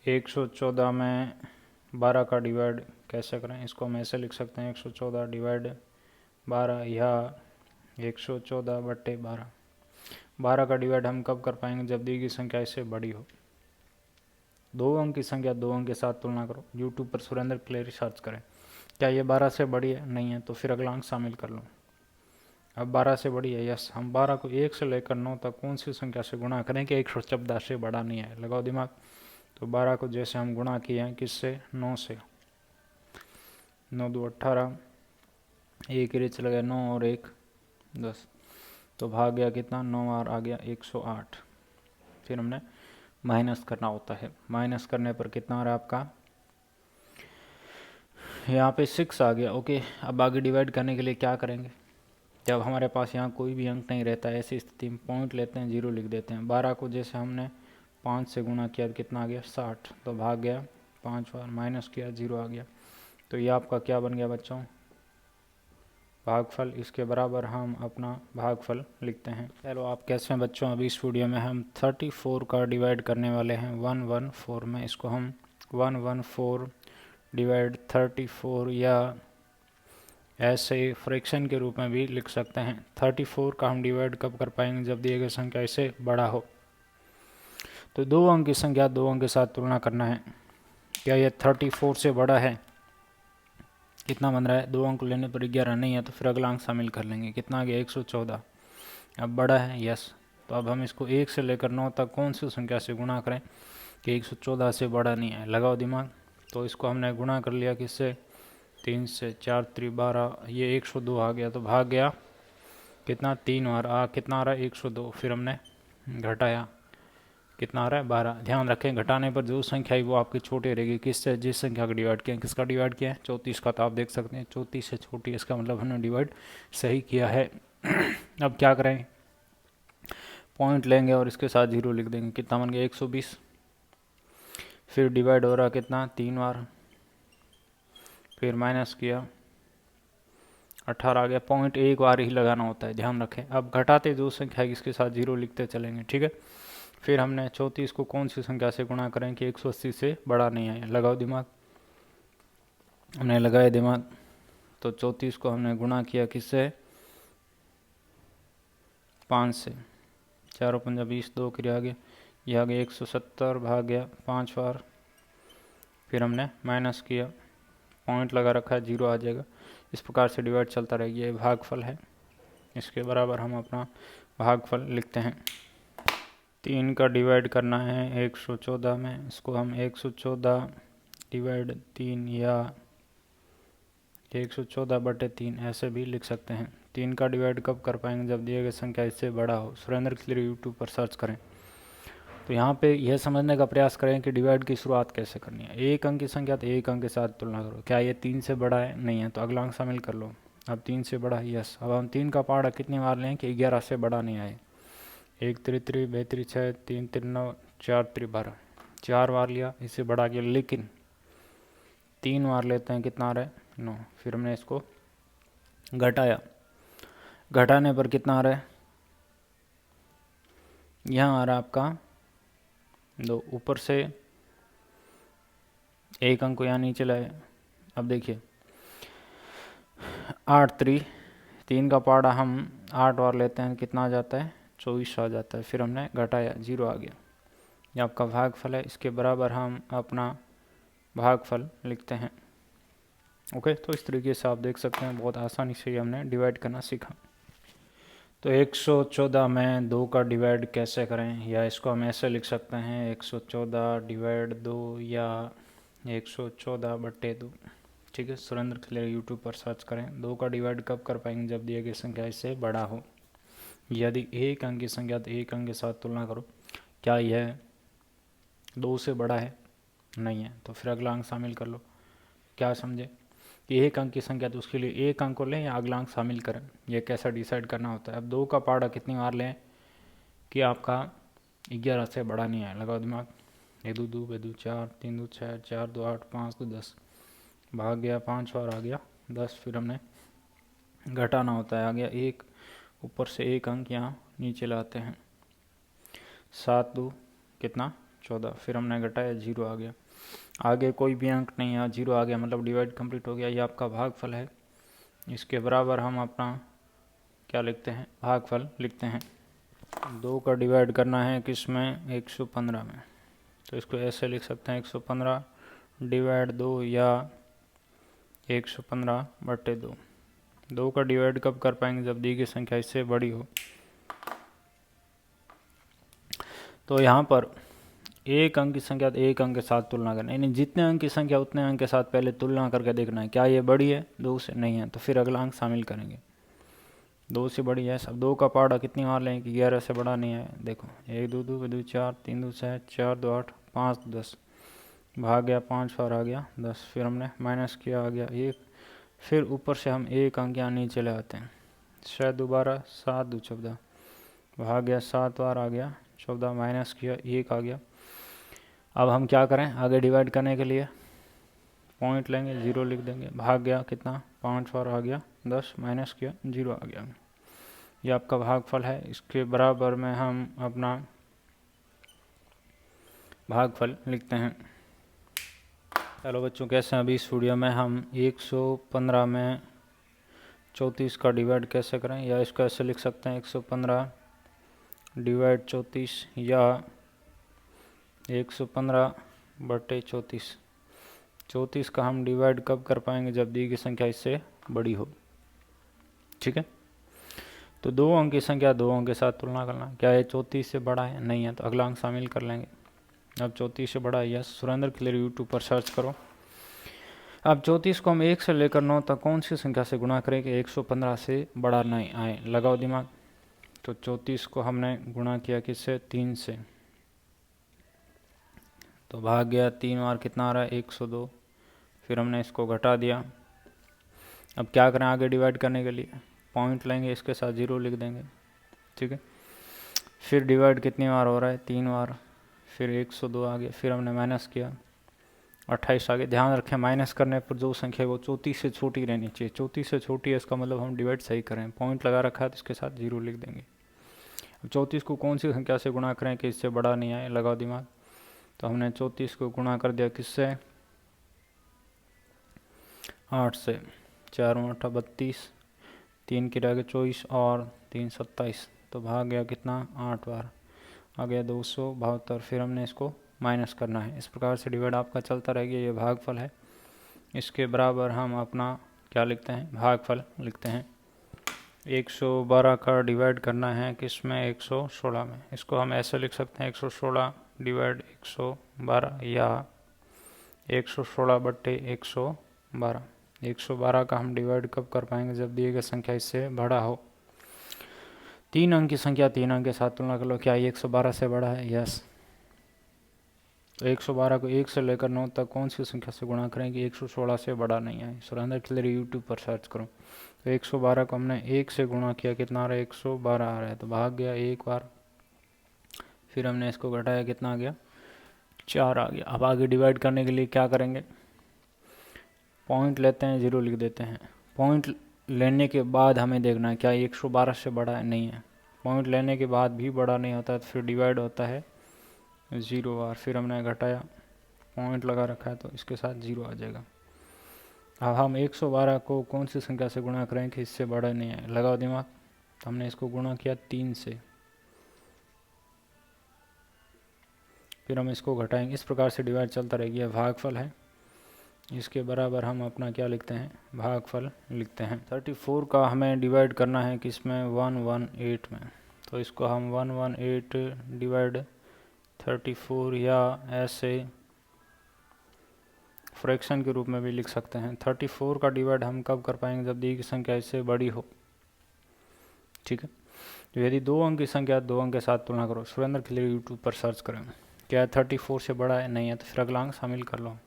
114 में 12 का डिवाइड कैसे करें, इसको हम ऐसे लिख सकते हैं 114 डिवाइड 12 या 114/12। 12 का डिवाइड हम कब कर पाएंगे, जब दी गई संख्या इससे बड़ी हो। दो अंक की संख्या दो अंक के साथ तुलना करो। यूट्यूब पर सुरेंद्र क्लेरी सर्च करें। क्या ये 12 से बड़ी है, नहीं है, तो फिर अगला अंक शामिल कर लो। अब 12 से बड़ी है, यस। हम 12 को 1 से लेकर 9 तक कौन सी संख्या से गुणा करें कि 114 से बड़ा नहीं है, लगाओ दिमाग। तो 12 को जैसे हम गुणा किए हैं किससे, 9 से। 9 2 18, एक ही चला गया 9 और 1 10, तो भाग गया कितना, 9 और आ गया 108। फिर हमने माइनस करना होता है। माइनस करने पर कितना आ रहा है आपका, यहाँ पे 6 आ गया। ओके, अब आगे डिवाइड करने के लिए क्या करेंगे, जब हमारे पास यहाँ कोई भी अंक नहीं रहता है ऐसी स्थिति में पॉइंट लेते हैं, 0 लिख देते हैं। 12 को जैसे हमने 5 से गुणा किया, कितना आ गया 60, तो भाग गया 5 बार, माइनस किया 0 आ गया। तो ये आपका क्या बन गया बच्चों, भागफल। इसके बराबर हम अपना भागफल लिखते हैं। चलो आप कैसे हैं बच्चों, अभी इस वीडियो में हम 34 का डिवाइड करने वाले हैं 114 में। इसको हम 114 डिवाइड 34 या ऐसे फ्रैक्शन के रूप में भी लिख सकते हैं। 34 का हम डिवाइड कब कर पाएंगे, जब दिए गए संख्या इससे बड़ा हो। तो दो अंक की संख्या दो अंक के साथ तुलना करना है। क्या यह 34 से बड़ा है, कितना बन रहा है, 2 अंक लेने पर 11 नहीं है, तो फिर अगला अंक शामिल कर लेंगे। कितना आ गया 114। अब बड़ा है, यस। तो अब हम इसको 1 से लेकर 9 तक कौन सी संख्या से गुणा करें कि 114 से बड़ा नहीं है, लगाओ दिमाग। तो इसको हमने गुणा कर लिया किससे, 3 से, 4 3 12, ये 102 आ गया। तो भाग गया कितना, 3 और कितना आ रहा है 102। फिर हमने घटाया, कितना आ रहा है 12। ध्यान रखें घटाने पर जो संख्या है वो आपकी छोटी रहेगी, किससे, जिस संख्या का डिवाइड किया है। किसका डिवाइड किया है, 34 का। तो आप देख सकते हैं 34 से छोटी है, इसका मतलब हमने डिवाइड सही किया है। अब क्या करें, पॉइंट लेंगे और इसके साथ 0 लिख देंगे। कितना बन गया 120। फिर डिवाइड हो रहा कितना, 3 बार। फिर माइनस किया 18 आ गया। पॉइंट एक बार ही लगाना होता है, ध्यान रखें। अब घटाते जो संख्या है इसके साथ 0 लिखते चलेंगे, ठीक है। फिर हमने 34 को कौन सी संख्या से गुणा करें कि 180 से बड़ा नहीं है, लगाओ दिमाग। हमने लगाया दिमाग। तो 34 को हमने गुणा किया किससे, 5 से। 4 5 20, 2 क्रिया आ गया, यह आ गया 170, भाग गया 5 बार। फिर हमने माइनस किया, पॉइंट लगा रखा है, 0 आ जाएगा। इस प्रकार से डिवाइड चलता रहेगा। ये भागफल है, इसके बराबर हम अपना भागफल लिखते हैं। 3 का डिवाइड करना है 114 में। इसको हम 114 डिवाइड 3 या 114/3 ऐसे भी लिख सकते हैं। 3 का डिवाइड कब कर पाएंगे, जब दिए गए संख्या इससे बड़ा हो। सुरेंद्र क्लियर यूट्यूब पर सर्च करें। तो यहाँ पे यह समझने का प्रयास करें कि डिवाइड की शुरुआत कैसे करनी है। एक अंक की संख्या तो एक अंक के साथ तुलना करो। क्या ये 3 से बड़ा है, नहीं है, तो अगला अंक शामिल कर लो। अब 3 से बड़ा है, यस। अब हम 3 का पहाड़ा कितनी बार लें कि 11 से बड़ा नहीं आए। 1 3 3 2 3 6, 3 3 9, 4 3 12, 4 बार लिया, इससे बड़ा किया। लेकिन 3 बार लेते हैं, कितना आ रहा है 9। फिर हमने इसको घटाया, घटाने पर कितना आ रहा है, यहाँ आ रहा है आपका 2। ऊपर से एक अंक को यहाँ नीचे लाए। अब देखिए 8 3, 3 का पहाड़ा हम 8 बार लेते हैं, कितना आ जाता है 24 आ जाता है। फिर हमने घटाया, 0 आ गया। ये आपका भागफल है, इसके बराबर हम अपना भागफल लिखते हैं। ओके, तो इस तरीके से आप देख सकते हैं बहुत आसानी से हमने डिवाइड करना सीखा। तो 114 में 2 का डिवाइड कैसे करें, या इसको हम ऐसे लिख सकते हैं 114 डिवाइड 2 या 114/2। ठीक है, सुरेंद्र क्लियर यूट्यूब पर सर्च करें। 2 का डिवाइड कब कर पाएंगे, जब दिए गई संख्या इससे बड़ा हो। यदि एक अंक की संख्या तो एक अंक के साथ तुलना करो। क्या यह 2 से बड़ा है, नहीं है, तो फिर अगला अंक शामिल कर लो। क्या समझे कि एक अंक की संख्या तो उसके लिए एक अंक को लें या अगला अंक शामिल करें, यह कैसा डिसाइड करना होता है। अब 2 का पहाड़ा कितनी बार लें कि आपका 11 से बड़ा नहीं है, लगाओ दिमाग। 1 2 2 2 4 3 2 6 4 2 8 5 2 10, भाग गया 5 बार, आ गया 10। फिर हमने घटाना होता है, आ गया 1। ऊपर से एक अंक यहाँ नीचे लाते हैं, 7 2 कितना 14, फिर हमने घटाया 0 आ गया। आगे कोई भी अंक नहीं है, 0 आ गया मतलब डिवाइड कंप्लीट हो गया। ये आपका भागफल है। इसके बराबर हम अपना क्या लिखते हैं, भागफल लिखते हैं। 2 का डिवाइड करना है किस में, 115 में, तो इसको ऐसे लिख सकते हैं 115 डिवाइड 2 या 115/2। 2 का डिवाइड कब कर पाएंगे, जब दी गई संख्या इससे बड़ी हो। तो यहाँ पर एक अंक की संख्या तो एक अंक के साथ तुलना करना, यानी जितने अंक की संख्या उतने अंक के साथ पहले तुलना करके देखना है क्या ये बड़ी है 2 से, नहीं है तो फिर अगला अंक शामिल करेंगे। 2 से बड़ी है सब। 2 का पहाड़ा कितनी बार लें कि 11 से बड़ा नहीं है। देखो 1 2 2 2 4 3 2 6 4 2 8 5 10, भाग गया 5 बार आ गया 10, फिर हमने माइनस किया आ गया 1, फिर ऊपर से हम एक अंक यहाँ नीचे ले आते हैं। 6 2 12 7 2 14, भाग गया 7 बार आ गया 14, माइनस किया 1 आ गया। अब हम क्या करें, आगे डिवाइड करने के लिए पॉइंट लेंगे, 0 लिख देंगे। भाग गया कितना 5 बार आ गया 10, माइनस किया 0 आ गया। ये आपका भागफल है। इसके बराबर में हम अपना भागफल लिखते हैं। चलो बच्चों, कैसे अभी इस वीडियो में हम 115 में 34 का डिवाइड कैसे करें, या इसको ऐसे लिख सकते हैं 115 डिवाइड 34 या 115/34। 34 का हम डिवाइड कब कर पाएंगे, जब दी गई संख्या इससे बड़ी हो। ठीक है, तो 2 अंक की संख्या 2 अंक के साथ तुलना करना, क्या ये 34 से बड़ा है, नहीं है तो अगला अंक शामिल कर लेंगे। अब 34 से बड़ा है, यस। सुरेंद्र क्लियर यूट्यूब पर सर्च करो। अब 34 को हम 1 से लेकर 9 तक कौन सी संख्या से गुणा करें कि 115 से बड़ा नहीं आए, लगाओ दिमाग। तो 34 को हमने गुणा किया किससे, 3 से, तो भाग गया 3 बार कितना आ रहा है 102, फिर हमने इसको घटा दिया। अब क्या करें आगे डिवाइड करने के लिए, पॉइंट लेंगे, इसके साथ 0 लिख देंगे। ठीक है, फिर डिवाइड कितनी बार हो रहा है 3 बार, फिर 102 आ गया, फिर हमने माइनस किया 28 आ गया। ध्यान रखें माइनस करने पर जो संख्या है वो 34 से छोटी रहनी चाहिए। 34 से छोटी है इसका मतलब हम डिवाइड सही करें। पॉइंट लगा रखा है तो इसके साथ 0 लिख देंगे। अब 34 को कौन सी संख्या से गुणा करें कि इससे बड़ा नहीं आए, लगाओ दिमाग। तो हमने 34 को गुणा कर दिया किससे, 8 से, 4 8 32, 3 की रह गए 24 और 3 27, तो भाग गया कितना 8 बार आ गया 272, फिर हमने इसको माइनस करना है। इस प्रकार से डिवाइड आपका चलता रहेगा। ये भागफल है। इसके बराबर हम अपना क्या लिखते हैं, भागफल लिखते हैं। 112 का डिवाइड करना है किस में, 116 में। इसको हम ऐसे लिख सकते हैं 116 डिवाइड 112 या 116/112। 112 का हम डिवाइड कब कर पाएंगे, जब दिए गए संख्या इससे बड़ा हो। 3 अंक की संख्या 3 अंक के साथ तुलना कर लो, क्या ये 112 से बड़ा है, यस। तो 112 को 1 से लेकर 9 तक कौन सी संख्या से गुणा करें कि 116 से बड़ा नहीं है। सुरेंद्र क्लियर यूट्यूब पर सर्च करो। तो 112 को हमने 1 से गुणा किया, कितना आ रहा है 112 आ रहा है, तो भाग गया 1 बार, फिर हमने इसको घटाया कितना आ गया 4 आ गया। अब आगे डिवाइड करने के लिए क्या करेंगे, पॉइंट लेते हैं 0 लिख देते हैं। पॉइंट लेने के बाद हमें देखना है क्या ये 112 से बड़ा है, नहीं है। पॉइंट लेने के बाद भी बड़ा नहीं होता है तो फिर डिवाइड होता है 0 बार, फिर हमने घटाया, पॉइंट लगा रखा है तो इसके साथ 0 आ जाएगा। अब हम 112 को कौन सी संख्या से गुणा करें कि इससे बड़ा नहीं है, लगाओ दिमाग। तो हमने इसको गुणा किया 3 से, फिर हम इसको घटाएंगे। इस प्रकार से डिवाइड चलता रहेगी। यह भागफल है। इसके बराबर हम अपना क्या लिखते हैं, भागफल लिखते हैं। 34 का हमें डिवाइड करना है किसमें, 118 में। तो इसको हम 118 डिवाइड 34 या ऐसे फ्रैक्शन के रूप में भी लिख सकते हैं। 34 का डिवाइड हम कब कर पाएंगे, जब दी की संख्या इससे बड़ी हो। ठीक है, तो यदि 2 अंक की संख्या 2 अंक के साथ तुलना करो। सुरेंद्र क्लियर यूट्यूब पर सर्च करें। क्या 34 से बड़ा है, नहीं है, तो फिर अगला अंक शामिल कर लो।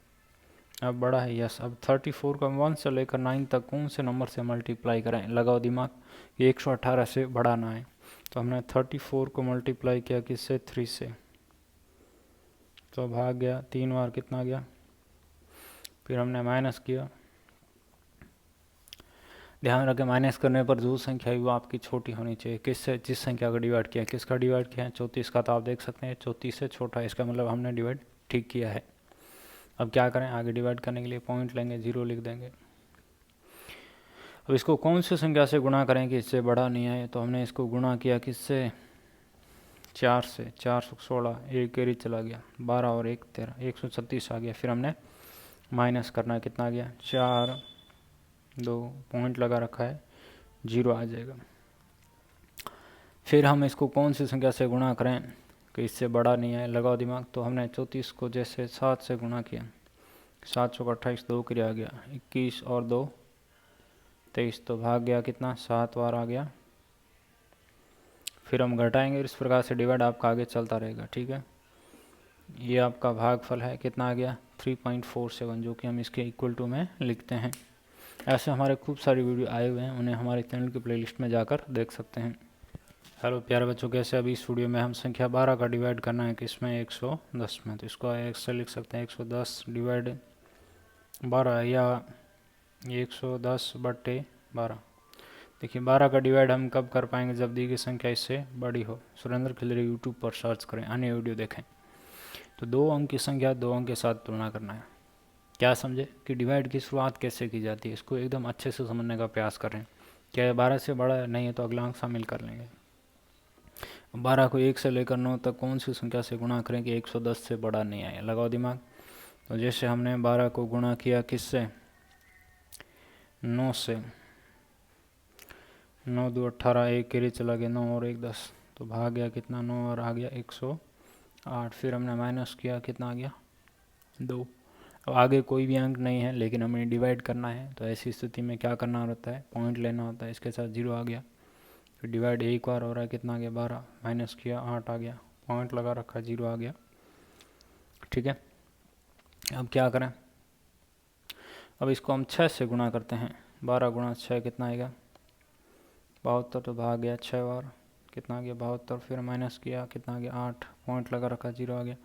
अब बड़ा है, यस। अब 34 को 1 से लेकर 9 तक कौन से नंबर से मल्टीप्लाई करें, लगाओ दिमाग। ये 118 से बड़ा ना है, तो हमने 34 को मल्टीप्लाई किया किससे, 3 से, तो भाग गया 3 बार कितना गया, फिर हमने माइनस किया ध्यान रखें माइनस करने पर जो संख्या है वो आपकी छोटी होनी चाहिए। किससे? जिस संख्या का डिवाइड किया है। किसका डिवाइड किया है? 34 का। तो आप देख सकते हैं 34 से छोटा है, इसका मतलब हमने डिवाइड ठीक किया है। अब क्या करें, आगे डिवाइड करने के लिए पॉइंट लेंगे, 0 लिख देंगे। अब इसको कौन सी संख्या से गुणा करें कि इससे बड़ा नहीं आए? तो हमने इसको गुणा किया किससे? 4 से। 416, एक कैरी चला गया, 12 और 1 13, 136 आ गया। फिर हमने माइनस करना है, कितना आ गया? 4, 2 पॉइंट लगा रखा है, 0 आ जाएगा। फिर हम इसको कौन सी संख्या से गुणा करें कि इससे बड़ा नहीं आए? लगाओ दिमाग। तो हमने 34 को जैसे 7 से गुणा किया, 7 चौका 28, 2 क्रिया आ गया, 21 और 2 23, तो भाग गया कितना? 7 बार आ गया। फिर हम घटाएंगे, इस प्रकार से डिवाइड आपका आगे चलता रहेगा, ठीक है। ये आपका भागफल है, कितना आ गया? 3.47, जो कि हम इसके इक्वल टू में लिखते हैं। ऐसे हमारे खूब सारी वीडियो आए हुए हैं, उन्हें हमारे चैनल की प्लेलिस्ट में जाकर देख सकते हैं। हेलो प्यारे बच्चों, कैसे? अभी इस वीडियो में हम संख्या 12 का डिवाइड करना है किसमें? 110 में। तो इसको ऐसे लिख सकते हैं 110 डिवाइड 12 या 110/12। देखिए 12 का डिवाइड हम कब कर पाएंगे? जब दी गई संख्या इससे बड़ी हो। सुरेंद्र खिलरे यूट्यूब पर सर्च करें, अन्य वीडियो देखें। तो 2 अंक की संख्या 2 अंक के साथ तुलना करना है। क्या समझे कि डिवाइड की शुरुआत कैसे की जाती है? इसको एकदम अच्छे से समझने का प्रयास करें। क्या ये 12 से बड़ा नहीं है? तो अगला अंक शामिल कर लेंगे। 12 को 1 से लेकर 9 तक कौन सी संख्या से गुणा करें कि 110 से बड़ा नहीं आए? लगाओ दिमाग। तो जैसे हमने 12 को गुणा किया किससे? 9 से। 9 2 18, एक कैरी चला गया, 9 और 1 10, तो भाग गया कितना? 9 और आ गया 108। फिर हमने माइनस किया, कितना आ गया? 2। अब आगे कोई भी अंक नहीं है, लेकिन हमें डिवाइड करना है, तो ऐसी स्थिति में क्या करना होता है? पॉइंट लेना होता है। इसके साथ 0 आ गया। फिर डिवाइड एक बार हो रहा है, कितना आ गया? 12, माइनस किया 8 आ गया, पॉइंट लगा रखा, 0 आ गया, ठीक है। अब क्या करें? अब इसको हम 6 से गुणा करते हैं। 12 गुणा 6 कितना आएगा? 72, तो भाग गया 6 बार, कितना आ गया? 72। फिर माइनस किया, कितना आ गया? 8, पॉइंट लगा रखा, 0 आ गया।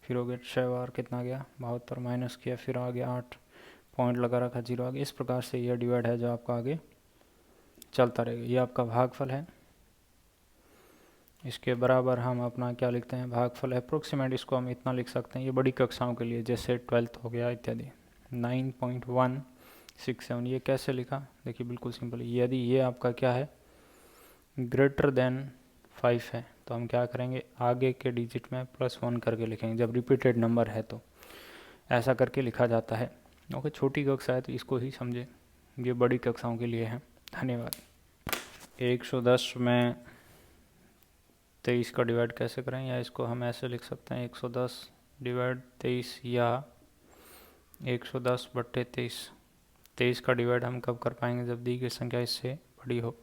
फिर हो गया 6 बार, कितना आ गया? 72, माइनस किया, फिर आ गया 8, पॉइंट लगा रखा, 0 आ गया। इस प्रकार से यह डिवाइड है जो आपका आगे चलता रहेगा। ये आपका भागफल है। इसके बराबर हम अपना क्या लिखते हैं? भागफल अप्रोक्सीमेट इसको हम इतना लिख सकते हैं। ये बड़ी कक्षाओं के लिए, जैसे 12th हो गया इत्यादि। 9.167, ये कैसे लिखा? देखिए बिल्कुल सिंपल। यदि ये आपका क्या है? ग्रेटर देन 5 है, तो हम क्या करेंगे? आगे के डिजिट में +1 करके लिखेंगे, जब रिपीटेड नंबर है तो ऐसा करके लिखा जाता है। ओके, छोटी कक्षा है तो इसको ही समझे, ये बड़ी कक्षाओं के लिए है। धन्यवाद। 110 में 23 का डिवाइड कैसे करें? या इसको हम ऐसे लिख सकते हैं 110 डिवाइड 23 या 110/23। 23 का डिवाइड हम कब कर पाएंगे? जब दी गई संख्या इससे बड़ी हो।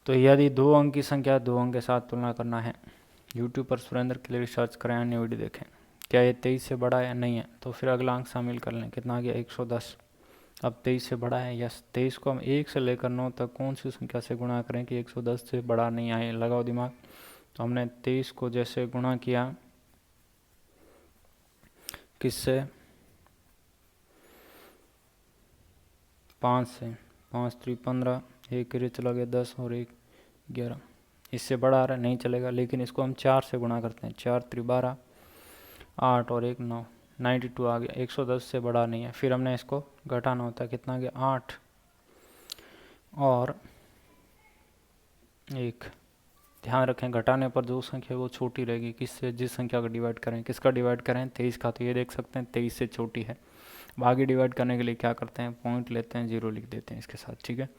तो यदि 2 अंक की संख्या 2 अंक के साथ तुलना करना है, यूट्यूब पर सुरेंद्र के लिए रिसर्च करें, अन्य वीडियो देखें। क्या ये 23 से बड़ा है? नहीं है, तो फिर अगला अंक शामिल कर लें, कितना आ गया? 110। अब 23 से बड़ा है, यस। 23 को हम 1 से लेकर 9 तक कौन सी संख्या से गुणा करें कि 110 से बड़ा नहीं आए? लगाओ दिमाग। तो हमने 23 को जैसे गुणा किया किससे? 5 से। 5 3 15, एक कैरी चला गया, 10 और 1 11। इससे बड़ा आ रहा है, नहीं चलेगा, लेकिन इसको हम 4 से गुणा करते हैं। 4 3 12, 8 और 1 9, 92 आ गया। 110 से बड़ा नहीं है। फिर हमने इसको घटाना होता है, कितना आ गया? 8 और 1। ध्यान रखें घटाने पर जो संख्या वो छोटी रहेगी। किससे? जिस संख्या का डिवाइड करें। किसका डिवाइड करें? 23 का। तो ये देख सकते हैं 23 से छोटी है। आगे डिवाइड करने के लिए क्या करते हैं? पॉइंट लेते हैं, 0 लिख देते हैं इसके साथ, ठीक है।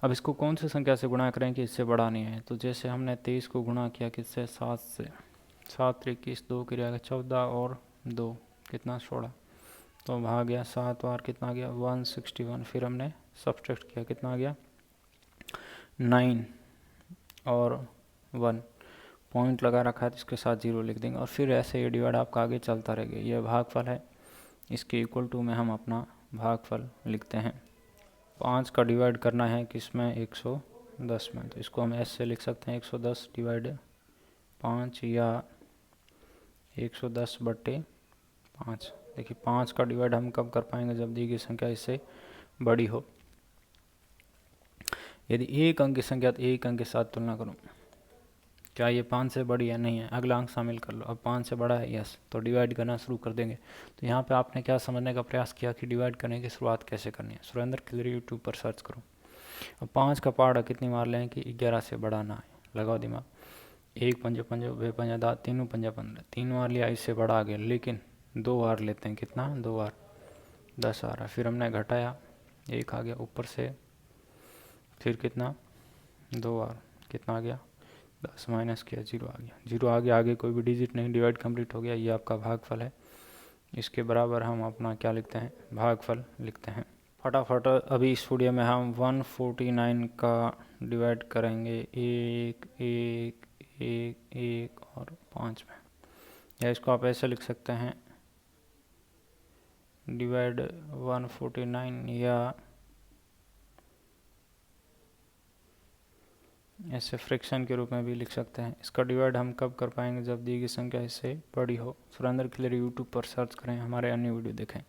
अब इसको कौन सी संख्या से गुणा करें कि इससे बड़ा नहीं है? तो जैसे हमने 23 को गुणा किया किससे? 7 से। 7 3 21, 2 की रहेगा 14 और 2 कितना? 16, तो भाग गया 7 बार, कितना आ गया? 161। फिर हमने सब्सट्रैक्ट किया, कितना आ गया? 9 और 1, पॉइंट लगा रखा है तो इसके साथ 0 लिख देंगे। और फिर ऐसे ये डिवाइड आपका आगे चलता रहेगा। ये भागफल है, इसके इक्वल टू में हम अपना भागफल लिखते हैं। 5 का डिवाइड करना है किसमें? 110 में। तो इसको हम ऐसे लिख सकते हैं 110 डिवाइड 5 या 110/5। देखिए 5 का डिवाइड हम कब कर पाएंगे? जब दी गई संख्या इससे बड़ी हो। यदि एक अंक की संख्या तो एक अंक के साथ तुलना करो, क्या ये 5 से बड़ी है? नहीं है, अगला अंक शामिल कर लो। अब 5 से बड़ा है, यस, तो डिवाइड करना शुरू कर देंगे। तो यहाँ पे आपने क्या समझने का प्रयास किया कि डिवाइड करने की शुरुआत कैसे करनी है। सुरेंद्र खिलरी यूट्यूब पर सर्च करो। अब 5 का पहाड़ा कितनी मार लें कि 11 से बड़ा ना है। लगाओ दिमाग। 1 पंजे पंजे, 2 पंजे 10, 3 पंजा 15, 3 बार लिया, इससे बड़ा आ गया, लेकिन 2 बार लेते हैं। कितना? 2 बार 10 आ रहा है। फिर हमने घटाया, 1 आ गया ऊपर से, फिर कितना? 2 बार, कितना आ गया? 10 माइनस किया, 0 आ गया। 0 आ गया, आगे कोई भी डिजिट नहीं, डिवाइड कंप्लीट हो गया। ये आपका भागफल है। इसके बराबर हम अपना क्या लिखते हैं? भागफल लिखते हैं। फटाफट अभी इस वीडियो में हम 149 का डिवाइड करेंगे 1 1 1 1 और 5 में, या इसको आप ऐसे लिख सकते हैं, डिवाइड 149, या ऐसे फ्रैक्शन के रूप में भी लिख सकते हैं। इसका डिवाइड हम कब कर पाएंगे? जब दी गई संख्या इससे बड़ी हो। सुरेंद्र खिलरी यूट्यूब पर सर्च करें, हमारे अन्य वीडियो देखें।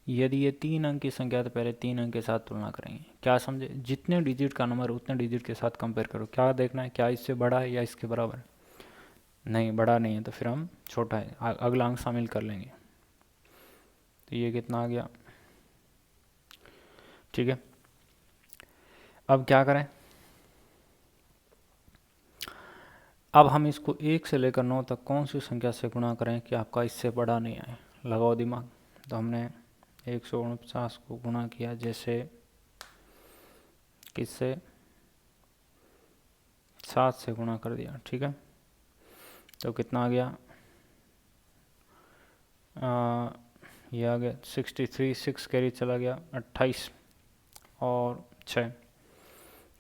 यदि ये 3 अंक की संख्या तो पहले 3 अंक के साथ तुलना करेंगे। क्या समझे? जितने डिजिट का नंबर उतने डिजिट के साथ कंपेयर करो। क्या देखना है? क्या इससे बड़ा है या इसके बराबर? नहीं, बड़ा नहीं है, तो फिर हम छोटा है, अगला अंक शामिल कर लेंगे। तो ये कितना आ गया? ठीक है, अब क्या करें? अब हम इसको 1 से लेकर 9 तक कौन सी संख्या से गुणा करें कि आपका इससे बड़ा नहीं आए? लगाओ दिमाग। तो हमने 149 को गुणा किया, जैसे किससे? 7 से गुणा कर दिया। ठीक है, तो कितना आ गया? ये आ गया 63, 6 कैरी चला गया, 28 और 6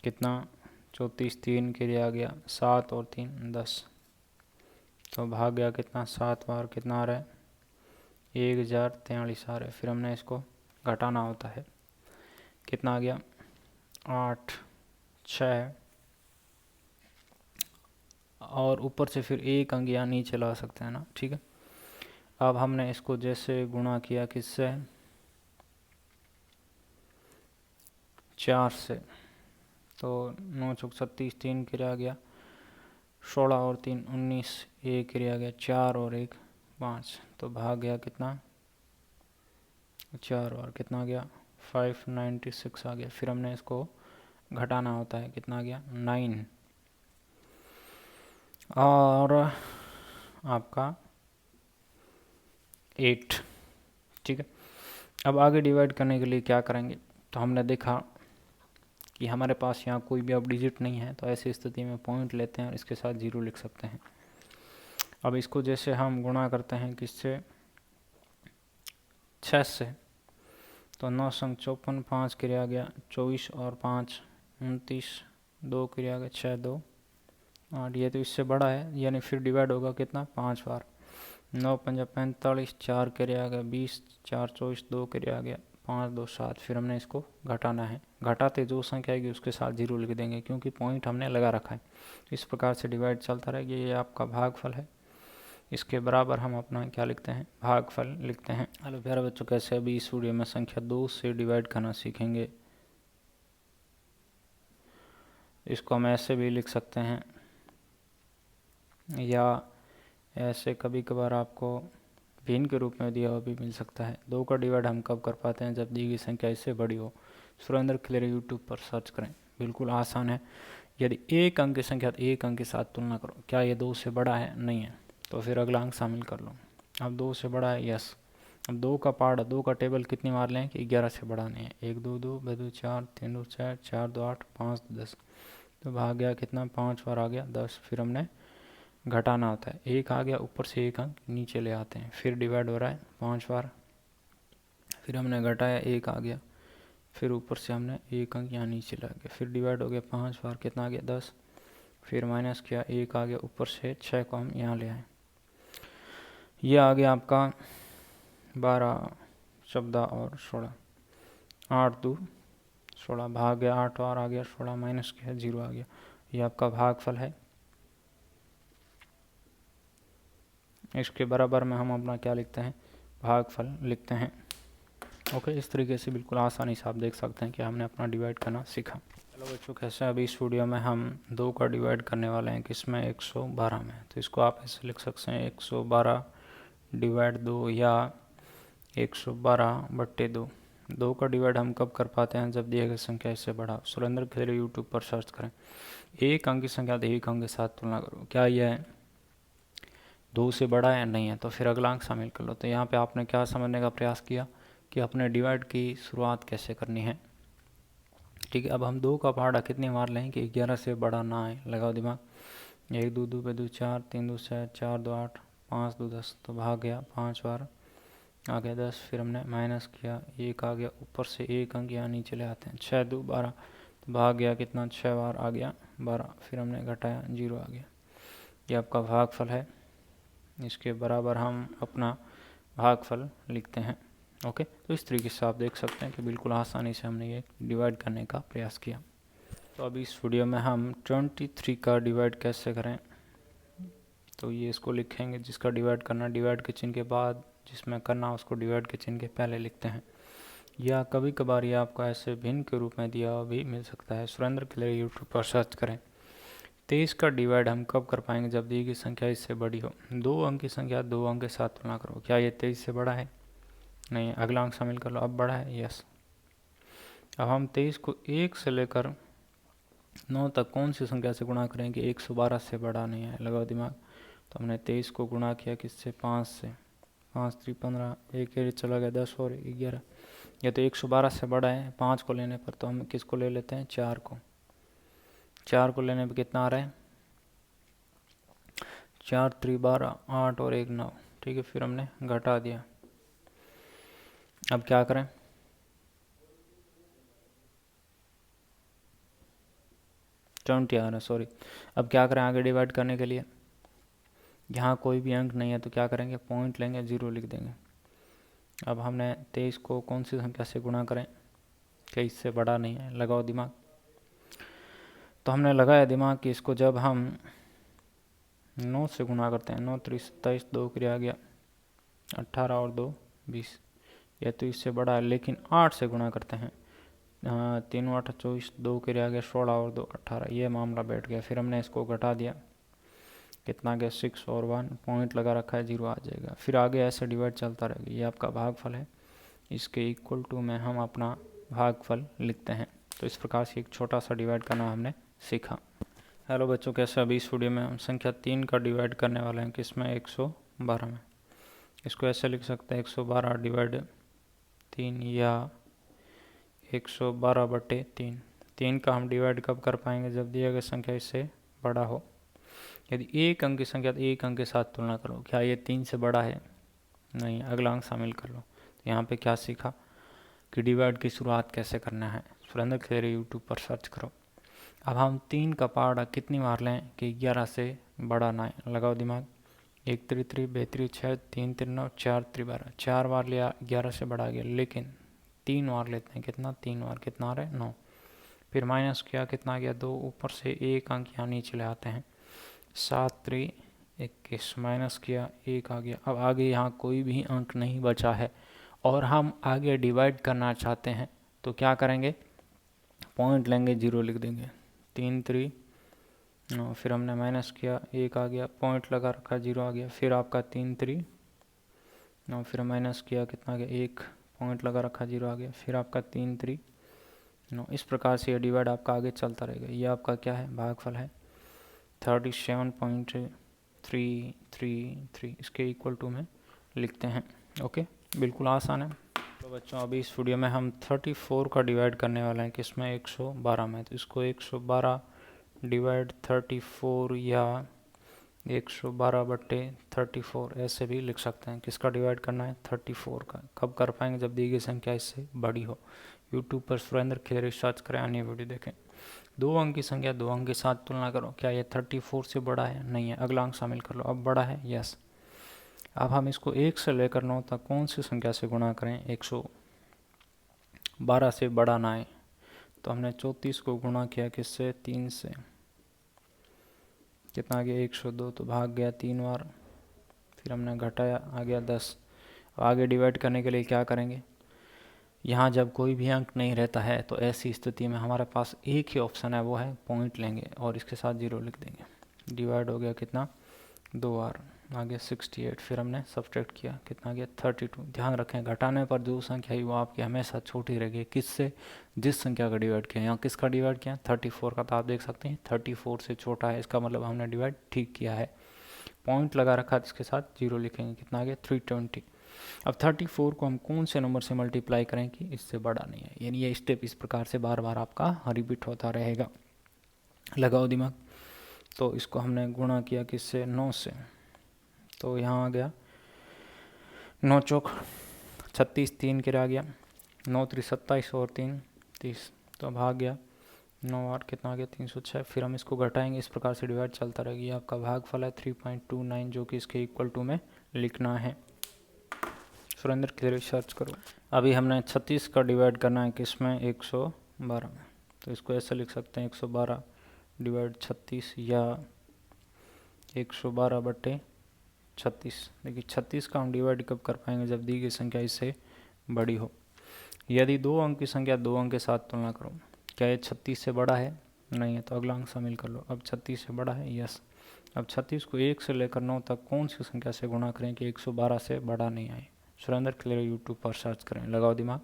कितना? 34, 3 कैरी आ गया, 7 और 3 10, तो भाग गया कितना? 7 बार। कितना आ रहा है? 1043 आ रहा है। फिर हमने इसको घटाना होता है। कितना आ गया? 8 6 और ऊपर से फिर एक अंक यहाँ नीचे ला सकते हैं ना। ठीक है, अब हमने इसको जैसे गुणा किया किससे? 4 से, तो 9 चौक 36, 3 किया गया, 16 और 3 19, 1 किया गया, 4 और 1 5, तो भाग गया कितना? 4 बार। कितना आ गया? 596 आ गया। फिर हमने इसको घटाना होता है। कितना आ गया? 9 और आपका 8। ठीक है, अब आगे डिवाइड करने के लिए क्या करेंगे? तो हमने देखा कि हमारे पास यहाँ कोई भी अब डिजिट नहीं है, तो ऐसी स्थिति में पॉइंट लेते हैं और इसके साथ 0 लिख सकते हैं। अब इसको जैसे हम गुणा करते हैं किससे? 6 से, तो 9 संग 54, 5 किया गया, 24 और 5 29, 2 किया गया, 6 2 8। ये तो इससे बड़ा है, यानी फिर डिवाइड होगा कितना? 5 बार। 9 पंजा 45, 4 किया गया, 20, 4 24, 2 किया गया, 5 2 7। फिर हमने इसको घटाना है। घटाते जो संख्या आएगी उसके साथ 0 लिख देंगे, क्योंकि पॉइंट हमने लगा रखा है। इस प्रकार से डिवाइड चलता रहेगा। ये आपका भागफल है। इसके बराबर हम अपना क्या लिखते हैं? भागफल लिखते हैं। हेलो प्यारे बच्चों, कैसे? अभी इस वीडियो में संख्या 2 से डिवाइड करना सीखेंगे। इसको हम ऐसे भी लिख सकते हैं, या ऐसे कभी कभार आपको भिन्न के रूप में दिया हुआ भी मिल सकता है। 2 का डिवाइड हम कब कर पाते हैं? जब दी गई संख्या इससे बड़ी हो। सुरेंद्र खिलरी यूट्यूब पर सर्च करें, बिल्कुल आसान है। यदि एक अंक की संख्या तो एक अंक के साथ तुलना करो। क्या ये 2 से बड़ा है? नहीं है, तो फिर अगला अंक शामिल कर लो। अब 2 से बड़ा है, यस। अब 2 का पार्ट, 2 का टेबल कितनी मार लें कि 11 से बड़ा नहीं है। 1 2 2 2 4 3 2 6 4 2 8 5 10, तो भाग गया कितना? 5 बार आ गया 10। फिर हमने घटाना होता है। 1 आ गया, ऊपर से एक अंक नीचे ले आते हैं। फिर डिवाइड हो रहा है 5 बार। फिर हमने घटाया, 1 आ गया, फिर ऊपर से हमने एक अंक यहाँ नीचे ला गया। फिर डिवाइड हो गया 5 बार। कितना आ गया? 10। फिर माइनस किया, 1 आ गया, ऊपर से 6 को हम यहाँ ले आए। ये आ गया आपका 12 14 और 16, 8 2 16, भाग गया 8 और आ गया 16, माइनस किया 0 आ गया। ये आपका भागफल है। इसके बराबर में हम अपना क्या लिखते हैं? भागफल लिखते हैं। ओके, इस तरीके से बिल्कुल आसानी से आप देख सकते हैं कि हमने अपना डिवाइड करना सीखा। हेलो बच्चों, कैसे हैं? अभी इस वीडियो में हम 2 का डिवाइड करने वाले हैं किसमें 112 में। तो इसको आप ऐसे लिख सकते हैं 112 डिवाइड 2 या 112/2। 2 का डिवाइड हम कब कर पाते हैं? जब दिए गए संख्या इससे बड़ा। सुरेंद्र खेरे यूट्यूब पर सर्च करें। एक अंक की संख्या तो एक अंक के साथ तुलना करो। क्या यह 2 से बड़ा है? नहीं है, तो फिर अगला अंक शामिल कर लो। तो यहाँ पे आपने क्या समझने का प्रयास किया कि अपने डिवाइड की शुरुआत कैसे करनी है। ठीक है, अब हम 2 का पहाड़ा कितनी बार लें कि 11 से बड़ा ना आए? लगाओ दिमाग। 1 2 2 पे 2 4, 3 2 6, 4 2 8, 5 2 10, तो भाग गया 5 बार, आ गया 10। फिर हमने माइनस किया, 1 आ गया, ऊपर से 1 अंक यहाँ नीचे ले आते हैं, 6 2 12, तो भाग गया कितना? 6 बार, आ गया 12। फिर हमने घटाया, 0 आ गया। ये आपका भागफल है। इसके बराबर हम अपना भागफल लिखते हैं। ओके, तो इस तरीके से आप देख सकते हैं कि बिल्कुल आसानी से हमने ये डिवाइड करने का प्रयास किया। तो अभी इस वीडियो में हम 23 का डिवाइड कैसे करें, तो ये इसको लिखेंगे। जिसका डिवाइड करना, डिवाइड के चिन्ह के बाद जिसमें करना उसको डिवाइड के चिन्ह के पहले लिखते हैं। या कभी कभार ये आपको ऐसे भिन्न के रूप में दिया हुआ भी मिल सकता है। सुरेंद्र खिलरे यूट्यूब पर सर्च करें। 23 का डिवाइड हम कब कर पाएंगे? जब दी गई संख्या इससे बड़ी हो। 2 अंक की संख्या 2 अंक के साथ तुलना करो। क्या ये 23 से बड़ा है? नहीं। अगला अंक शामिल कर लो। अब बड़ा है? यस। अब हम 23 को 1 से लेकर 9 तक कौन सी संख्या से गुणा करेंगे? 112 से बड़ा नहीं है। लगाओ दिमाग। तो हमने 23 को गुणा किया किससे? 5 से। 5 3 15, एक एरी चला गया 10 और 11। ये तो 112 से बड़ा है। 5 को लेने पर तो हम किसको ले लेते हैं? 4 को। 4 को लेने पर कितना आ रहा है? 4 3 12, 8 और 1 9। ठीक है, फिर हमने घटा दिया। अब क्या करें? ट्वेंटी आ रहा है, सॉरी। अब क्या करें आगे डिवाइड करने के लिए? यहाँ कोई भी अंक नहीं है तो क्या करेंगे? पॉइंट लेंगे, 0 लिख देंगे। अब हमने 23 को कौन सी संख्या से गुणा करें कि इससे बड़ा नहीं है? लगाओ दिमाग। तो हमने लगाया दिमाग कि इसको जब हम 9 से गुणा करते हैं, 9 3 27, 2 क्रिया गया 18 और 2 20, यह तो इससे बड़ा है। लेकिन 8 से गुणा करते हैं, 3 8 24, 2 क्रिया गया 16 और 2 18, ये मामला बैठ गया। फिर हमने इसको घटा दिया, कितना गया? 6 और 1, पॉइंट लगा रखा है, 0 आ जाएगा। फिर आगे ऐसे डिवाइड चलता रहेगा। ये आपका भागफल है। इसके इक्वल टू में हम अपना भागफल लिखते हैं। तो इस प्रकार से एक छोटा सा डिवाइड करना हमने सीखा। हेलो बच्चों, कैसे? अभी इस वीडियो में हम संख्या 3 का डिवाइड करने वाले हैं किसमें? 112 में। इसको ऐसे लिख सकते हैं 112 डिवाइड 3 या 112/3। 3 का हम डिवाइड कब कर पाएंगे? जब दिया गया संख्या इससे बड़ा हो। यदि एक अंक की संख्या तो एक अंक के साथ तुलना करो। क्या ये 3 से बड़ा है? नहीं। अगला अंक शामिल कर लो। तो यहाँ पे क्या सीखा कि डिवाइड की शुरुआत कैसे करना है। सुरेंद्र खेरे यूट्यूब पर सर्च करो। अब हम 3 का पहाड़ा कितनी बार लें कि 11 से बड़ा ना आए? लगाओ दिमाग। 1 3 3 2 3 6, 3 3 9, 4 3 12, 4 बार लिया, 11 से बढ़ा गया। लेकिन 3 बार लेते हैं, कितना? 3 बार, कितना आ रहा है? 9। फिर माइनस किया, कितना आ गया? 2, ऊपर से 1 अंक यहाँ नीचे ले आते हैं, 7 3 21, माइनस किया, 1 आ गया। अब आगे यहाँ कोई भी अंक नहीं बचा है और हम आगे डिवाइड करना चाहते हैं, तो क्या करेंगे? पॉइंट लेंगे, 0 लिख देंगे। 3 3, फिर हमने माइनस किया, 1 आ गया, पॉइंट लगा रखा, 0 आ गया। फिर आपका 3 3, फिर माइनस किया, कितना आ गया? 1, पॉइंट लगा रखा, 0 आ गया। फिर आपका 3 3, इस प्रकार से ये डिवाइड आपका आगे चलता रहेगा। ये आपका क्या है? भागफल है। 37.333 इसके इक्वल टू में लिखते हैं। ओके, बिल्कुल आसान है। तो बच्चों, अभी इस वीडियो में हम 34 का डिवाइड करने वाले हैं किसमें? 112 में। तो इसको 112 डिवाइड 34 या 112/34 ऐसे भी लिख सकते हैं। किसका डिवाइड करना है? 34 का। कब कर पाएंगे? जब दी गई संख्या इससे बड़ी हो। यूट्यूब पर सुरेंद्र खेरे सर्च करें, अन्य वीडियो देखें। 2 अंक की संख्या 2 अंक के साथ तुलना करो। क्या ये 34 से बड़ा है? नहीं है। अगला अंक शामिल कर लो। अब बड़ा है? यस। अब हम इसको 1 से लेकर 9 तक कौन सी संख्या से गुणा करें? 112 से बड़ा ना आए। तो हमने 34 को गुणा किया किससे? 3 से। कितना आ गया? 102, तो भाग गया 3 बार। फिर हमने घटाया, आ गया 10। आगे डिवाइड करने के लिए क्या करेंगे? यहाँ जब कोई भी अंक नहीं रहता है तो ऐसी स्थिति में हमारे पास एक ही ऑप्शन है, वो है पॉइंट लेंगे और इसके साथ 0 लिख देंगे। डिवाइड हो गया कितना, 2r, आ गया 68। फिर हमने सब्ट्रैक्ट किया, कितना गया 32। ध्यान रखें घटाने पर जो संख्या आई वो आपकी हमेशा छोटी रहेगी। किससे, जिस संख्या का डिवाइड किया। यहाँ किसका डिवाइड किया, 34 का, तो आप देख सकते हैं 34 से छोटा है, इसका मतलब हमने डिवाइड ठीक किया है। पॉइंट लगा रखा है, इसके साथ 0 लिखेंगे, कितना आ गया 320। अब 34 को हम कौन से नंबर से मल्टीप्लाई करें कि इससे बड़ा नहीं है, यानी ये स्टेप इस प्रकार से बार बार आपका रिपीट होता रहेगा। लगाओ दिमाग। तो इसको हमने गुणा किया किससे, 9 से, तो यहाँ आ गया 9 चौक 36, 3 के आ गया, 9 3 27 और 3 30, तो अब आ गया 9 8 कितना आ गया 306। फिर हम इसको घटाएंगे, इस प्रकार से डिवाइड चलता रहेगा। आपका भागफल है 3.29, जो कि इसके इक्वल टू में लिखना है। सुरेंद्र क्लियर सर्च करो। अभी हमने 36 का डिवाइड करना है किसमें, 112 में, तो इसको ऐसे लिख सकते हैं 112 डिवाइड 36 या 112/36। देखिए 36 का हम डिवाइड कब कर पाएंगे, जब दी गई संख्या इससे बड़ी हो। यदि 2 अंक की संख्या 2 अंक के साथ तुलना करो, क्या ये 36 से बड़ा है, नहीं है, तो अगला अंक शामिल कर लो। अब 36 से बड़ा है, यस। अब 36 को 1 से लेकर 9 तक कौन सी संख्या से गुणा करें कि 112 से बड़ा नहीं आए। सुरेंद्र क्लियर यूट्यूब पर सर्च करें, लगाओ दिमाग।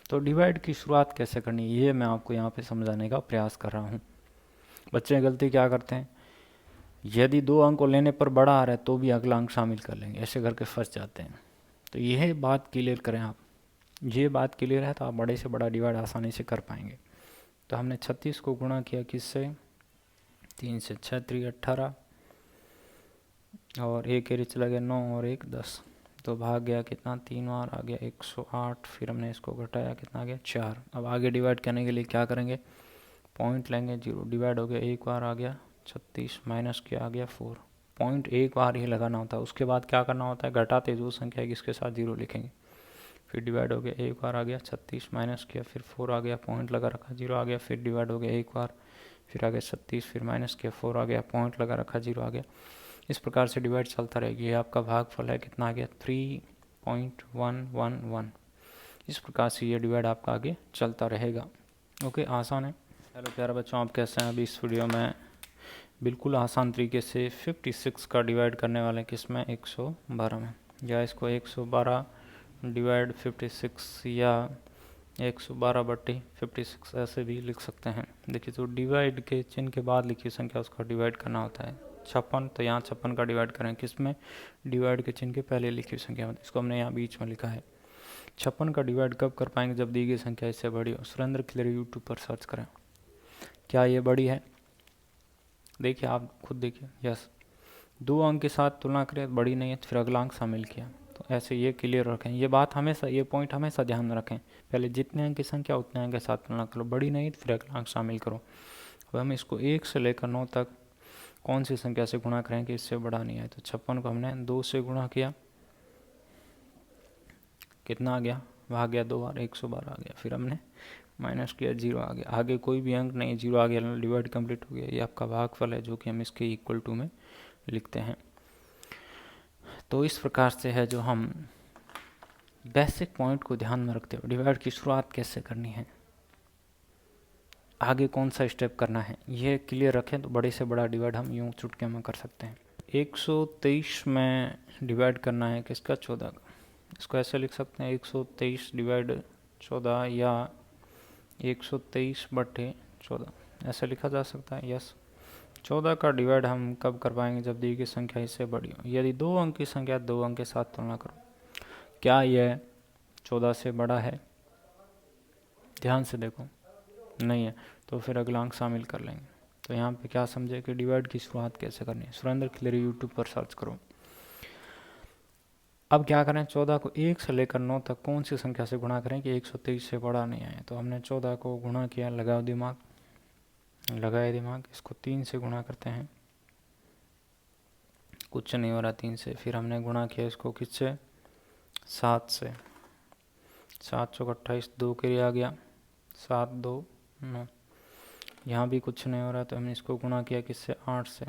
तो डिवाइड की शुरुआत कैसे करनी है ये मैं आपको यहाँ पे समझाने का प्रयास कर रहा हूँ। बच्चे गलती क्या करते हैं, यदि 2 अंक को लेने पर बड़ा आ रहा है तो भी अगला अंक शामिल कर लेंगे, ऐसे करके फंस जाते हैं। तो यह बात क्लियर करें आप, ये बात क्लियर है तो आप बड़े से बड़ा डिवाइड आसानी से कर पाएंगे। तो हमने 36 को गुणा किया किससे, 3 से, 6 3 18 और एक एरी चला गया 9 और 1 10, तो भाग गया कितना 3 बार, आ गया 108। फिर हमने इसको घटाया, कितना आ गया 4। अब आगे डिवाइड करने के लिए क्या करेंगे, पॉइंट लेंगे, 0 डिवाइड हो गया, एक बार आ गया 36 माइनस क्या आ गया 4। पॉइंट एक बार ही लगाना होता है, उसके बाद क्या करना होता है, घटाते जो संख्या है इसके साथ 0 लिखेंगे। फिर डिवाइड हो गया, एक बार आ गया 36 माइनस किया, फिर 4 आ गया, पॉइंट लगा रखा 0 आ गया। फिर डिवाइड हो गया एक बार, फिर आ गया 36, फिर माइनस किया 4 आ गया, पॉइंट लगा रखा 0 आ गया। इस प्रकार से डिवाइड चलता रहेगी। ये आपका भागफल है, कितना आ गया 3.111। इस प्रकार से ये डिवाइड आपका आगे चलता रहेगा। ओके, आसान है। हेलो प्यारे बच्चों, आप कैसे हैं। अभी इस वीडियो में बिल्कुल आसान तरीके से 56 का डिवाइड करने वाले किसमें, 112 में, या इसको 112 डिवाइड 56 या 112/56 ऐसे भी लिख सकते हैं। देखिए तो डिवाइड के चिन्ह के बाद लिखी संख्या उसका डिवाइड करना होता है। 56, तो यहाँ 56 का डिवाइड करें किसमें, डिवाइड के चिन्ह के पहले लिखी संख्या में, इसको हमने यहाँ बीच में लिखा है। 56 का डिवाइड कब कर पाएंगे, जब दी गई संख्या इससे बड़ी हो। सुरेंद्र क्लियर यूट्यूब पर सर्च करें, क्या ये बड़ी है, देखिए आप खुद देखिए, यस। 2 अंक के साथ तुलना करें, बड़ी नहीं है, तो फिर अगला अंक शामिल किया। तो ऐसे ये क्लियर रखें, ये बात हमेशा, ये पॉइंट हमेशा ध्यान में रखें। पहले जितने अंक की संख्या उतने अंक के साथ तुलना करो, बड़ी नहीं तो फिर अगला अंक शामिल करो। अब हम इसको 1 से लेकर 9 तक कौन सी संख्या से गुणा करें कि इससे बड़ा नहीं है। तो 56 को हमने 2 से गुणा किया, कितना आ गया, भाग गया 2 बार, 112 आ गया। फिर हमने माइनस किया, 0 आ गया। आगे कोई भी अंक नहीं, 0 आ गया, डिवाइड कंप्लीट हो गया। ये आपका भागफल है, जो कि हम इसके इक्वल टू में लिखते हैं। तो इस प्रकार से है जो हम बेसिक पॉइंट को ध्यान में रखते हुए डिवाइड की शुरुआत कैसे करनी है, आगे कौन सा स्टेप करना है, ये क्लियर रखें तो बड़े से बड़ा डिवाइड हम यूँ चुटकी में कर सकते हैं। 123 में डिवाइड करना है किसका, 14 का। इसको ऐसे लिख सकते हैं 123 डिवाइड 14 या 123/14 ऐसे लिखा जा सकता है, यस। 14 का डिवाइड हम कब कर पाएंगे, जब दी गई संख्या इससे बड़ी हो। यदि 2 अंक की संख्या 2 अंक के साथ तुलना करो, क्या यह 14 से बड़ा है, ध्यान से देखो, नहीं है, तो फिर अगला अंक शामिल कर लेंगे। तो यहाँ पे क्या समझे कि डिवाइड की शुरुआत कैसे करनी है। सुरेंद्र क्लियर यूट्यूब पर सर्च करो। अब क्या करें, 14 को 1 से लेकर 9 तक कौन सी संख्या से गुणा करें कि 123 से बड़ा नहीं आए। तो हमने 14 को गुणा किया, लगाओ दिमाग, लगाए दिमाग, इसको 3 से गुणा करते हैं, कुछ नहीं हो रहा 3 से। फिर हमने गुणा किया इसको किससे, 7 से, 7 चौक 28, 2 के लिए आ गया 7 2 9। यहाँ भी कुछ नहीं हो रहा, तो हमने इसको गुणा किया किससे, 8 से,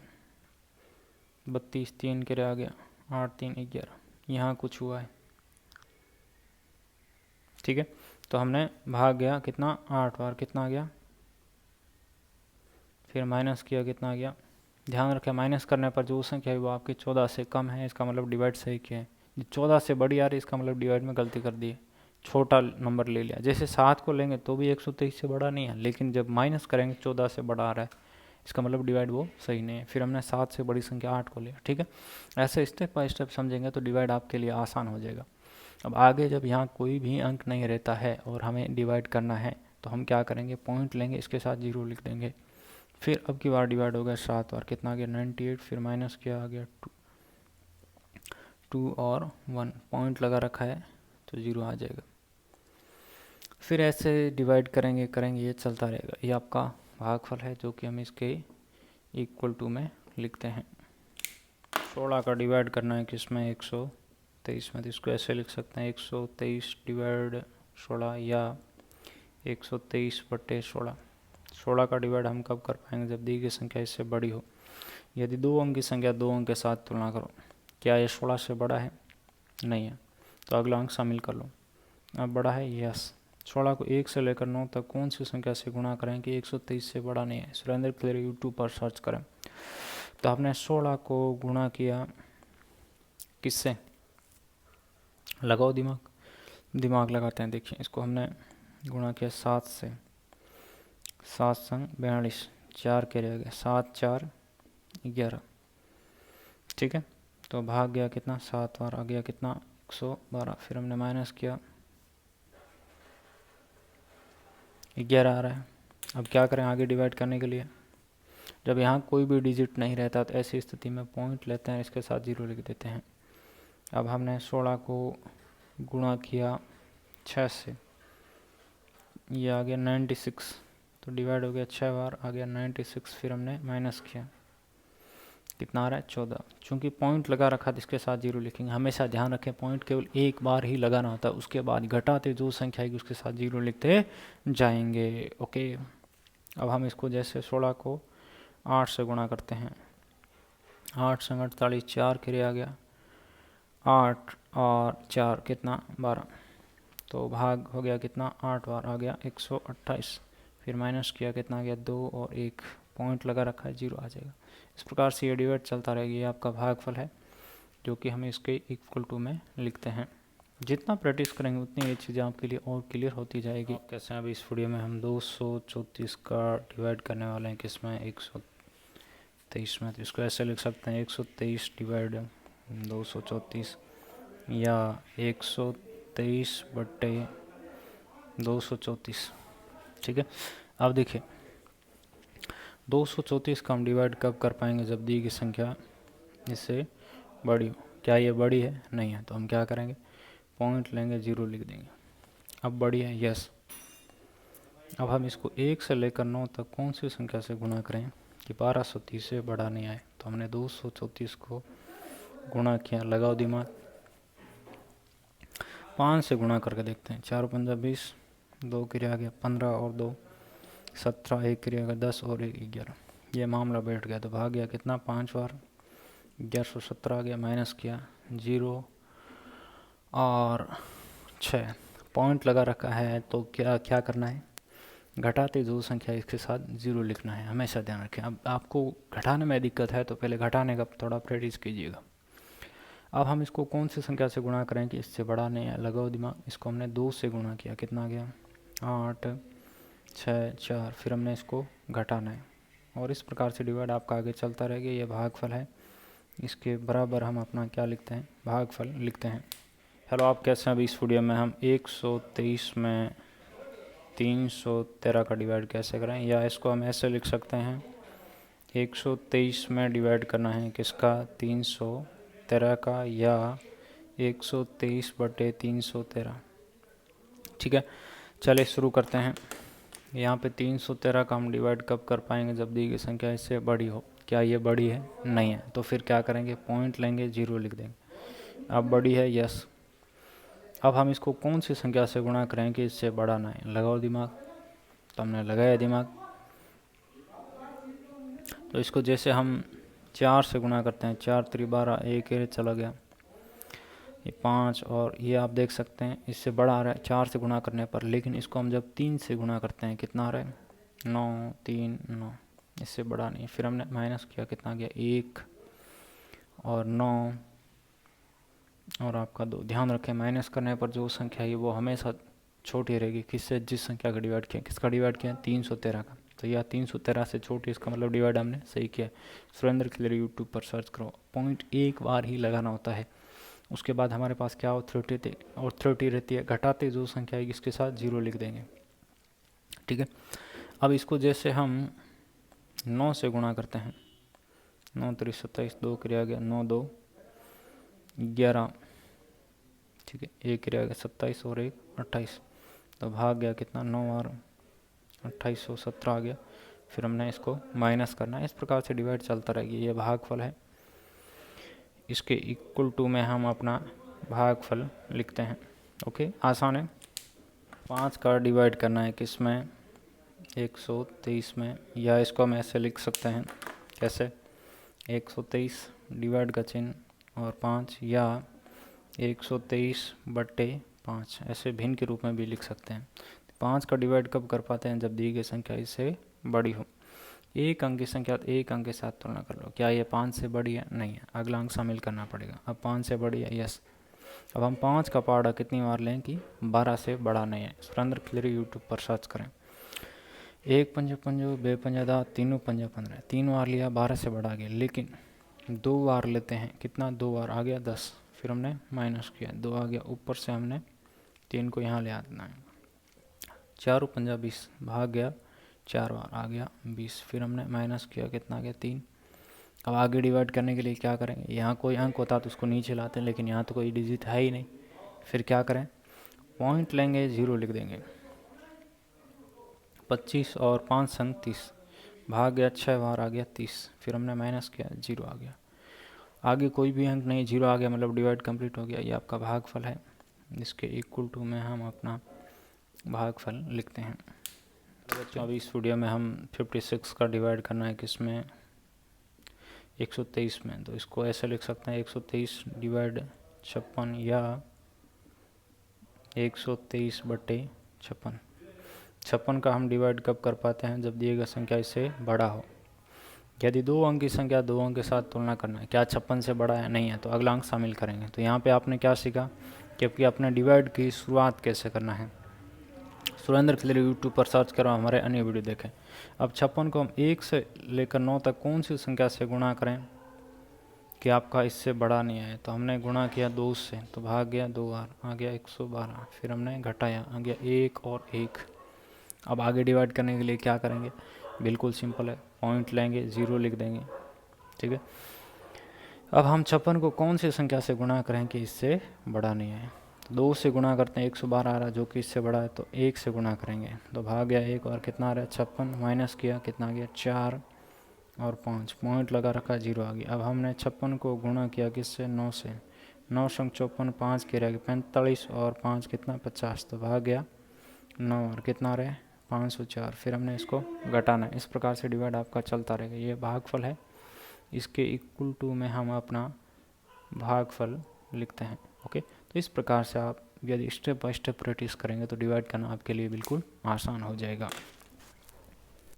32, 3 के लिए आ गया 8 3 11। यहाँ कुछ हुआ है, ठीक है। तो हमने भाग गया कितना 8 बार, कितना आ गया, फिर माइनस किया कितना आ गया। ध्यान रखें माइनस करने पर जो संख्या है वो आपकी 14 से कम है, इसका मतलब डिवाइड सही किया है। 14 से बड़ी आ रही है इसका मतलब डिवाइड में गलती कर दी है, छोटा नंबर ले लिया। जैसे 7 को लेंगे तो भी 123 से बड़ा नहीं है, लेकिन जब माइनस करेंगे 14 से बड़ा आ रहा है, इसका मतलब डिवाइड वो सही नहीं है। फिर हमने 7 से बड़ी संख्या 8 को लिया, ठीक है। ऐसे स्टेप बाय स्टेप समझेंगे तो डिवाइड आपके लिए आसान हो जाएगा। अब आगे जब यहाँ कोई भी अंक नहीं रहता है और हमें डिवाइड करना है तो हम क्या करेंगे, पॉइंट लेंगे, इसके साथ 0 लिख देंगे। फिर अब की बार डिवाइड हो गया 7 बार, कितना आ गया 98, फिर माइनस किया आ गया 2 और 1, पॉइंट लगा रखा है तो 0 आ जाएगा। फिर ऐसे डिवाइड करेंगे ये चलता रहेगा। ये आपका भागफल है जो कि हम इसके इक्वल टू में लिखते हैं। 16 का डिवाइड करना है किसमें, 123 में, तो इसको ऐसे लिख सकते हैं 123 डिवाइड 16 या 123/16। 16 का डिवाइड हम कब कर पाएंगे, जब दी गई संख्या इससे बड़ी हो। यदि 2 अंक की संख्या 2 अंक के साथ तुलना करो, क्या ये 16 से बड़ा है, नहीं है, तो अगला अंक शामिल कर लो। अब बड़ा है, यस। 16 को 1 से लेकर 9 तक कौन सी संख्या से गुणा करें कि 123 से बड़ा नहीं है। सुरेंद्र क्लियर यूट्यूब पर सर्च करें। तो आपने 16 को गुणा किया किससे, लगाओ दिमाग लगाते हैं। देखिए इसको हमने गुणा किया 7 से, 7 संग 42, 4 के रह गए, 7 4 11, ठीक है। तो भाग गया कितना 7 बार, आ गया कितना 112। फिर हमने माइनस किया 11 आ रहा है। अब क्या करें आगे डिवाइड करने के लिए, जब यहाँ कोई भी डिजिट नहीं रहता तो ऐसी स्थिति में पॉइंट लेते हैं, इसके साथ 0 लिख देते हैं। अब हमने 16 को गुणा किया 6 से, ये आ गया 96, तो डिवाइड हो गया 6 बार, आ गया 96। फिर हमने माइनस किया, कितना आ रहा है 14। चूँकि पॉइंट लगा रखा था इसके साथ 0 लिखेंगे। हमेशा ध्यान रखें पॉइंट केवल एक बार ही लगाना होता है, उसके बाद घटाते जो संख्या आएगी उसके साथ 0 लिखते जाएंगे, ओके। अब हम इसको जैसे 16 को 8 से गुणा करते हैं, 8 संग 48, 4 के आ गया 8 और 4 कितना 12, तो भाग हो गया कितना 8 बार, आ गया 128। फिर माइनस किया कितना आ गया 2 और 1, पॉइंट लगा रखा है 0 आ जाएगा। इस प्रकार से ये डिवाइड चलता रहेगा। ये आपका भागफल है जो कि हम इसके इक्वल टू में लिखते हैं। जितना प्रैक्टिस करेंगे उतनी ये चीज़ें आपके लिए और क्लियर होती जाएगी। कैसे अभी इस वीडियो में हम 234 का डिवाइड करने वाले हैं किसमें 123 में, तो इसको ऐसे लिख सकते हैं 123 डिवाइड 234 या 123/234, ठीक है। अब देखिए 234 का हम डिवाइड कब कर पाएंगे, जब दी गई संख्या इससे बड़ी हो। क्या ये बड़ी है, नहीं है, तो हम क्या करेंगे पॉइंट लेंगे 0 लिख देंगे। अब बड़ी है, यस। अब हम इसको 1 से लेकर 9 तक कौन सी संख्या से गुणा करें कि 1230 से बड़ा नहीं आए, तो हमने 234 को गुणा किया, लगाओ दिमाग, 5 से गुणा करके देखते हैं। 4 पंजा 20, 2 क्रिया आ गया 15 और 2 17, 1 क्रिया गया 10 और 1 11। ये मामला बैठ गया, तो भाग गया कितना 5 बार, 1117 आ गया। माइनस किया 0 और 6, पॉइंट लगा रखा है, तो क्या करना है, घटाते जो संख्या इसके साथ 0 लिखना है, हमेशा ध्यान रखें। अब आपको घटाने में दिक्कत है तो पहले घटाने का थोड़ा प्रैक्टिस कीजिएगा। अब हम इसको कौन सी संख्या से गुणा करें कि इससे बड़ा नहीं है, लगाओ दिमाग। इसको हमने 2 से गुणा किया, कितना आ गया 8 6 4, फिर हमने इसको घटाना है और इस प्रकार से डिवाइड आपका आगे चलता रहेगा। ये भागफल है, इसके बराबर हम अपना क्या लिखते हैं, भागफल लिखते हैं। हेलो, आप कैसे हैं। अभी इस वीडियो में हम 123 में 313 का डिवाइड कैसे करें, या इसको हम ऐसे लिख सकते हैं 123 में डिवाइड करना है किसका 313 का, या 123/313, ठीक है। चलिए शुरू करते हैं। यहाँ पे 313 का हम डिवाइड कब कर पाएंगे, जब दी गई संख्या इससे बड़ी हो। क्या ये बड़ी है, नहीं है, तो फिर क्या करेंगे पॉइंट लेंगे 0 लिख देंगे। अब बड़ी है, यस। अब हम इसको कौन सी संख्या से गुणा करें कि इससे बड़ा ना है, लगाओ दिमाग। तो हमने लगाया दिमाग, तो इसको जैसे हम 4 से गुणा करते हैं, 4 3 12, 1 चला गया ये 5 और ये आप देख सकते हैं इससे बड़ा आ रहा है 4 से गुणा करने पर, लेकिन इसको हम जब 3 से गुणा करते हैं कितना आ रहा है 9, 3, 9, इससे बड़ा नहीं। फिर हमने माइनस किया, कितना गया 1 और 9 और आपका 2। ध्यान रखें माइनस करने पर जो संख्या है वो हमेशा छोटी रहेगी किससे, जिस संख्या का डिवाइड किया। किसका डिवाइड किया 313 का, तो यह 313 से छोटी, इसका मतलब डिवाइड हमने सही किया। सुरेंद्र खिलरी यूट्यूब पर सर्च करो। पॉइंट एक बार ही लगाना होता है, उसके बाद हमारे पास क्या ऑथोरिटी ऑथोरिटी रहती है, घटाते जो संख्या है इसके साथ 0 लिख देंगे। ठीक है, अब इसको जैसे हम 9 से गुणा करते हैं, 9 3 27, 2 क्रिया गया 9 2 11, ठीक है 1 क्रिया गया 27 और 1 28, तो भाग गया कितना 9 और 2817 आ गया। फिर हमने इसको माइनस करना है, इस प्रकार से डिवाइड चलता रहेगी। ये भागफल है, इसके इक्वल टू में हम अपना भागफल लिखते हैं। ओके, आसान है। 5 का डिवाइड करना है किस में 123 में, या इसको हम ऐसे लिख सकते हैं, कैसे 123 डिवाइड का चिन्ह और 5, या 123/5 ऐसे भिन्न के रूप में भी लिख सकते हैं। 5 का डिवाइड कब कर पाते हैं, जब दी गई संख्या इससे बड़ी हो। एक अंक की संख्या एक अंक के साथ तुलना कर लो, क्या ये 5 से बड़ी है, नहीं है, अगला अंक शामिल करना पड़ेगा। अब 5 से बड़ी है, यस। अब हम 5 का पहाड़ा कितनी बार लें कि 12 से बड़ा नहीं है। सुरेंद्र खिलरी यूट्यूब पर सर्च करें। 1 पंजे पंजो, 2 पंजे 10, 3 पंजे 15, 3 बार लिया 12 से बड़ा गया, लेकिन 2 बार लेते हैं, कितना 2 बार आ गया 10, फिर हमने माइनस किया 2 आ गया, ऊपर से हमने 3 को यहाँ ले आना है। 4 पंजा 20, भाग गया 4 बार आ गया 20, फिर हमने माइनस किया, कितना आ गया 3। अब आगे डिवाइड करने के लिए क्या करेंगे, यहाँ कोई अंक होता तो उसको नीचे लाते हैं, लेकिन यहाँ तो कोई डिजिट है ही नहीं। फिर क्या करें, पॉइंट लेंगे, 0 लिख देंगे। 25 और 5 संग 30, भाग गया 6 बार आ गया 30, फिर हमने माइनस किया 0 आ गया। आगे कोई भी अंक नहीं, 0 आ गया मतलब डिवाइड कंप्लीट हो गया। ये आपका भागफल है, इसके इक्वल टू में हम अपना भागफल लिखते हैं। बच्चों अभी इस वीडियो में हम 56 का डिवाइड करना है किसमें 123 में, तो इसको ऐसे लिख सकते हैं 123 डिवाइड 56, या 123/56। 56 का हम डिवाइड कब कर पाते हैं, जब दिए गए संख्या इससे बड़ा हो। यदि 2 अंक की संख्या 2 अंक के साथ तुलना करना है, क्या 56 से बड़ा है, नहीं है, तो अगला अंक शामिल करेंगे। तो यहाँ पे आपने क्या सीखा कि अपने डिवाइड की शुरुआत कैसे करना है। सुरेंद्र खिलरी यूट्यूब पर सर्च करो, हमारे अन्य वीडियो देखें। अब 56 को हम 1 से लेकर 9 तक कौन सी संख्या से गुणा करें कि आपका इससे बड़ा नहीं आए, तो हमने गुणा किया 2 से, तो भाग गया 2 बार आ गया 112, फिर हमने घटाया आ गया 1 और 1। अब आगे डिवाइड करने के लिए क्या करेंगे, बिल्कुल सिंपल है, पॉइंट लेंगे 0 लिख देंगे। ठीक है, अब हम 56 को कौन सी संख्या से गुणा करें कि इससे बड़ा नहीं आए, 2 से गुणा करते हैं 112 आ रहा है जो कि इससे बड़ा है, तो 1 से गुणा करेंगे, तो भाग गया 1 और कितना आ रहा है 56, माइनस किया कितना आ गया 4 और 5, पॉइंट लगा रखा 0 आ गया। अब हमने 56 को गुणा किया किससे 9 से, 9 संग 54, 5 के रह गए 45 और 5 कितना 50, तो भाग गया 9 और कितना रहे 504, फिर हमने इसको घटाना है। इस प्रकार से डिवाइड आपका चलता रहेगा। ये भागफल है, इसके इक्वल टू में हम अपना भागफल लिखते हैं। ओके, तो इस प्रकार से आप यदि स्टेप बाय स्टेप प्रैक्टिस करेंगे तो डिवाइड करना आपके लिए बिल्कुल आसान हो जाएगा।